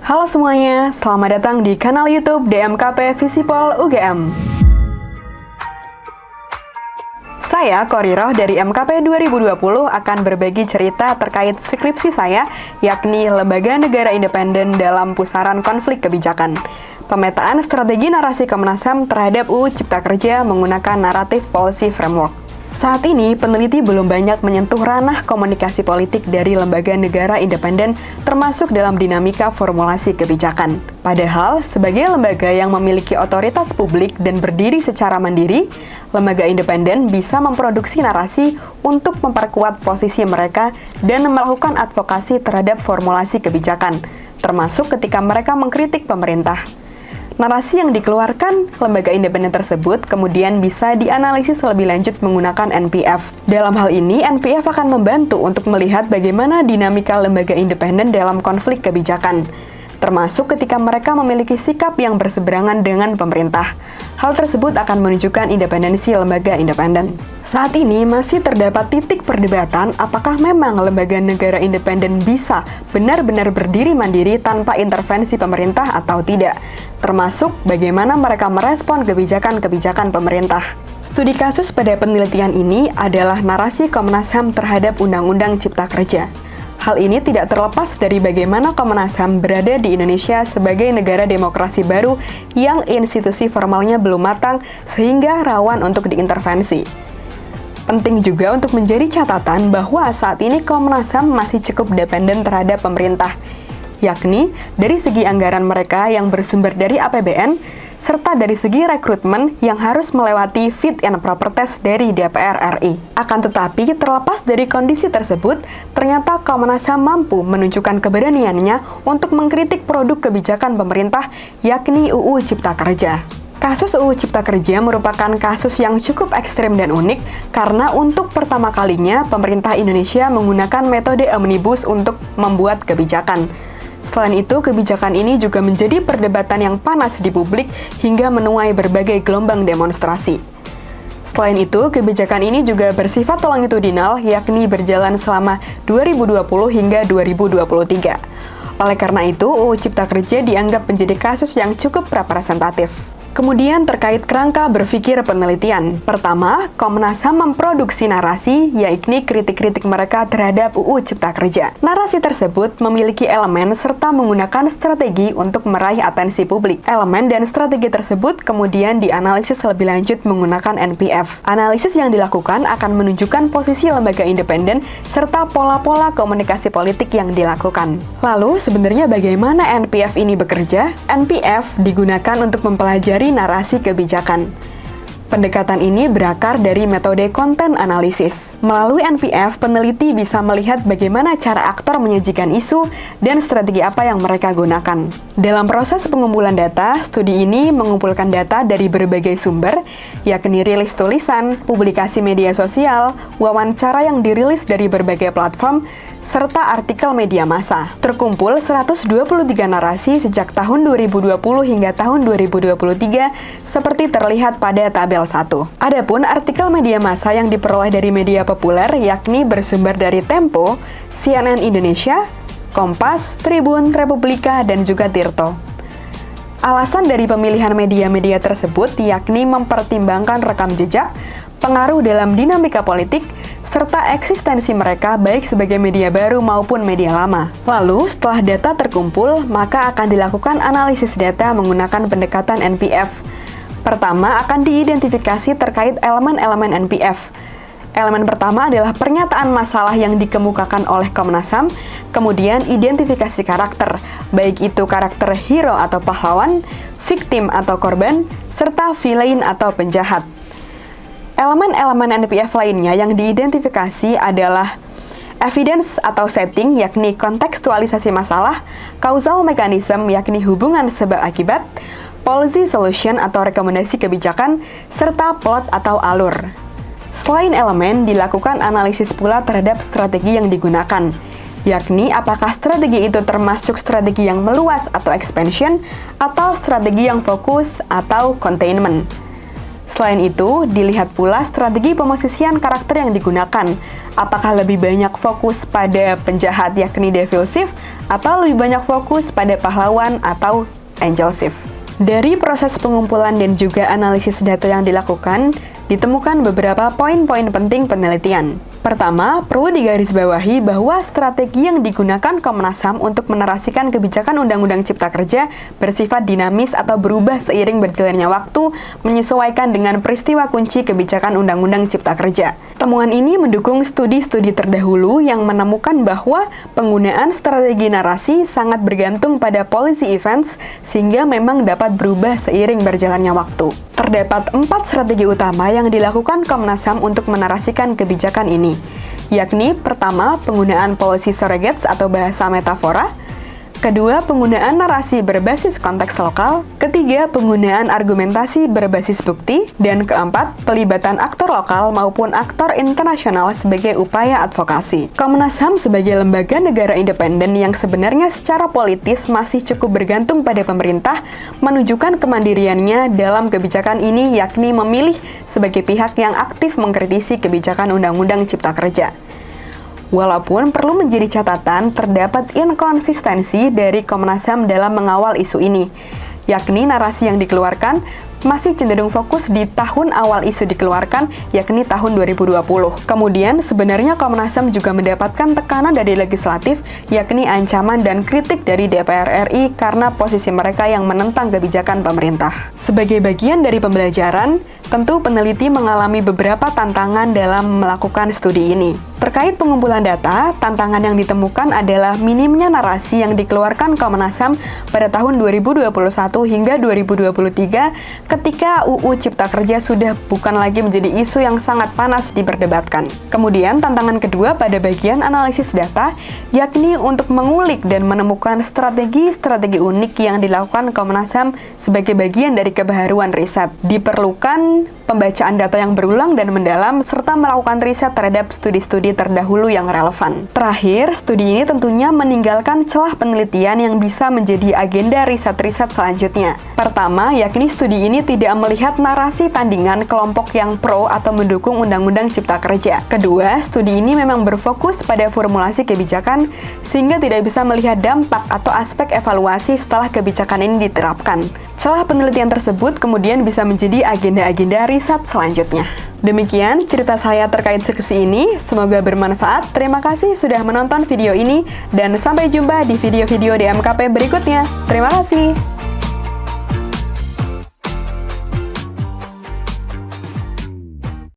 Halo semuanya, selamat datang di kanal YouTube DMKP Visipol UGM. Saya Koriroh dari MKP 2020 akan berbagi cerita terkait skripsi saya, yakni Lembaga Negara Independen dalam Pusaran Konflik Kebijakan. Pemetaan strategi narasi Komnas HAM terhadap UU Cipta Kerja menggunakan naratif policy framework. Saat ini, peneliti belum banyak menyentuh ranah komunikasi politik dari lembaga negara independen, termasuk dalam dinamika formulasi kebijakan. Padahal, sebagai lembaga yang memiliki otoritas publik dan berdiri secara mandiri, lembaga independen bisa memproduksi narasi untuk memperkuat posisi mereka dan melakukan advokasi terhadap formulasi kebijakan, termasuk ketika mereka mengkritik pemerintah. Narasi yang dikeluarkan lembaga independen tersebut kemudian bisa dianalisis lebih lanjut menggunakan NPF. Dalam hal ini, NPF akan membantu untuk melihat bagaimana dinamika lembaga independen dalam konflik kebijakan, termasuk ketika mereka memiliki sikap yang berseberangan dengan pemerintah. Hal tersebut akan menunjukkan independensi lembaga independen. Saat ini masih terdapat titik perdebatan apakah memang lembaga negara independen bisa benar-benar berdiri mandiri tanpa intervensi pemerintah atau tidak, termasuk bagaimana mereka merespon kebijakan-kebijakan pemerintah. Studi kasus pada penelitian ini adalah narasi Komnas HAM terhadap Undang-Undang Cipta Kerja. Hal ini tidak terlepas dari bagaimana Komnas HAM berada di Indonesia sebagai negara demokrasi baru yang institusi formalnya belum matang sehingga rawan untuk diintervensi. Penting juga untuk menjadi catatan bahwa saat ini Komnas HAM masih cukup dependen terhadap pemerintah, yakni dari segi anggaran mereka yang bersumber dari APBN, serta dari segi rekrutmen yang harus melewati fit and proper test dari DPR RI. Akan tetapi, terlepas dari kondisi tersebut, ternyata Komnas HAM mampu menunjukkan keberaniannya untuk mengkritik produk kebijakan pemerintah, yakni UU Cipta Kerja. Kasus UU Cipta Kerja merupakan kasus yang cukup ekstrem dan unik karena untuk pertama kalinya pemerintah Indonesia menggunakan metode omnibus untuk membuat kebijakan. Selain itu, kebijakan ini juga menjadi perdebatan yang panas di publik hingga menuai berbagai gelombang demonstrasi. Selain itu, kebijakan ini juga bersifat longitudinal, yakni berjalan selama 2020 hingga 2023. Oleh karena itu, UU Cipta Kerja dianggap menjadi kasus yang cukup representatif. Kemudian terkait kerangka berpikir penelitian. Pertama, Komnas HAM memproduksi narasi, yakni kritik-kritik mereka terhadap UU Cipta Kerja. Narasi tersebut memiliki elemen serta menggunakan strategi untuk meraih atensi publik. Elemen dan strategi tersebut kemudian dianalisis lebih lanjut menggunakan NPF. Analisis yang dilakukan akan menunjukkan posisi lembaga independen serta pola-pola komunikasi politik yang dilakukan. Lalu, sebenarnya bagaimana NPF ini bekerja? NPF digunakan untuk mempelajari narasi kebijakan. Pendekatan ini berakar dari metode konten analisis. Melalui NPF, peneliti bisa melihat bagaimana cara aktor menyajikan isu dan strategi apa yang mereka gunakan. Dalam proses pengumpulan data, studi ini mengumpulkan data dari berbagai sumber, yakni rilis tulisan, publikasi media sosial, wawancara yang dirilis dari berbagai platform, serta artikel media massa. Terkumpul 123 narasi sejak tahun 2020 hingga tahun 2023 seperti terlihat pada tabel 1. Adapun artikel media massa yang diperoleh dari media populer yakni bersumber dari Tempo, CNN Indonesia, Kompas, Tribun, Republika, dan juga Tirto. Alasan dari pemilihan media-media tersebut yakni mempertimbangkan rekam jejak, pengaruh dalam dinamika politik, serta eksistensi mereka baik sebagai media baru maupun media lama. Lalu, setelah data terkumpul, maka akan dilakukan analisis data menggunakan pendekatan NPF. Pertama, akan diidentifikasi terkait elemen-elemen NPF. Elemen pertama adalah pernyataan masalah yang dikemukakan oleh Komnas HAM, kemudian identifikasi karakter, baik itu karakter hero atau pahlawan, victim atau korban, serta villain atau penjahat. Elemen-elemen NPF lainnya yang diidentifikasi adalah evidence atau setting, yakni kontekstualisasi masalah, causal mechanism, yakni hubungan sebab akibat, policy solution atau rekomendasi kebijakan, serta plot atau alur. Selain elemen, dilakukan analisis pula terhadap strategi yang digunakan, yakni apakah strategi itu termasuk strategi yang meluas atau expansion, atau strategi yang fokus atau containment. Selain itu, dilihat pula strategi pemosisian karakter yang digunakan. Apakah lebih banyak fokus pada penjahat yakni Devil Shift, atau lebih banyak fokus pada pahlawan atau Angel Shift. Dari proses pengumpulan dan juga analisis data yang dilakukan, ditemukan beberapa poin-poin penting penelitian. Pertama, perlu digarisbawahi bahwa strategi yang digunakan Komnas HAM untuk menarasikan kebijakan Undang-Undang Cipta Kerja bersifat dinamis atau berubah seiring berjalannya waktu, menyesuaikan dengan peristiwa kunci kebijakan Undang-Undang Cipta Kerja. Temuan ini mendukung studi-studi terdahulu yang menemukan bahwa penggunaan strategi narasi sangat bergantung pada policy events, sehingga memang dapat berubah seiring berjalannya waktu. Terdapat 4 strategi utama yang dilakukan Komnas HAM untuk menarasikan kebijakan ini, yakni pertama, penggunaan policy surrogates atau bahasa metafora, kedua, penggunaan narasi berbasis konteks lokal, ketiga, penggunaan argumentasi berbasis bukti, dan keempat, pelibatan aktor lokal maupun aktor internasional sebagai upaya advokasi. Komnas HAM sebagai lembaga negara independen yang sebenarnya secara politis masih cukup bergantung pada pemerintah, menunjukkan kemandiriannya dalam kebijakan ini, yakni memilih sebagai pihak yang aktif mengkritisi kebijakan Undang-Undang Cipta Kerja. Walaupun perlu menjadi catatan, terdapat inkonsistensi dari Komnas HAM dalam mengawal isu ini, yakni narasi yang dikeluarkan masih cenderung fokus di tahun awal isu dikeluarkan, yakni tahun 2020. Kemudian, sebenarnya Komnas HAM juga mendapatkan tekanan dari legislatif, yakni ancaman dan kritik dari DPR RI karena posisi mereka yang menentang kebijakan pemerintah. Sebagai bagian dari pembelajaran, tentu peneliti mengalami beberapa tantangan dalam melakukan studi ini. Terkait pengumpulan data, tantangan yang ditemukan adalah minimnya narasi yang dikeluarkan Komnas HAM pada tahun 2021 hingga 2023 ketika UU Cipta Kerja sudah bukan lagi menjadi isu yang sangat panas diperdebatkan. Kemudian, tantangan kedua pada bagian analisis data, yakni untuk mengulik dan menemukan strategi-strategi unik yang dilakukan Komnas HAM sebagai bagian dari kebaharuan riset. Diperlukan pembacaan data yang berulang dan mendalam, serta melakukan riset terhadap studi-studi terdahulu yang relevan. Terakhir, studi ini tentunya meninggalkan celah penelitian yang bisa menjadi agenda riset-riset selanjutnya. Pertama, yakni studi ini tidak melihat narasi tandingan kelompok yang pro atau mendukung Undang-Undang Cipta Kerja. Kedua, studi ini memang berfokus pada formulasi kebijakan, sehingga tidak bisa melihat dampak atau aspek evaluasi setelah kebijakan ini diterapkan. Celah penelitian tersebut kemudian bisa menjadi agenda-agenda riset selanjutnya. Demikian cerita saya terkait skripsi ini, semoga bermanfaat. Terima kasih sudah menonton video ini, dan sampai jumpa di video-video DMKP berikutnya. Terima kasih.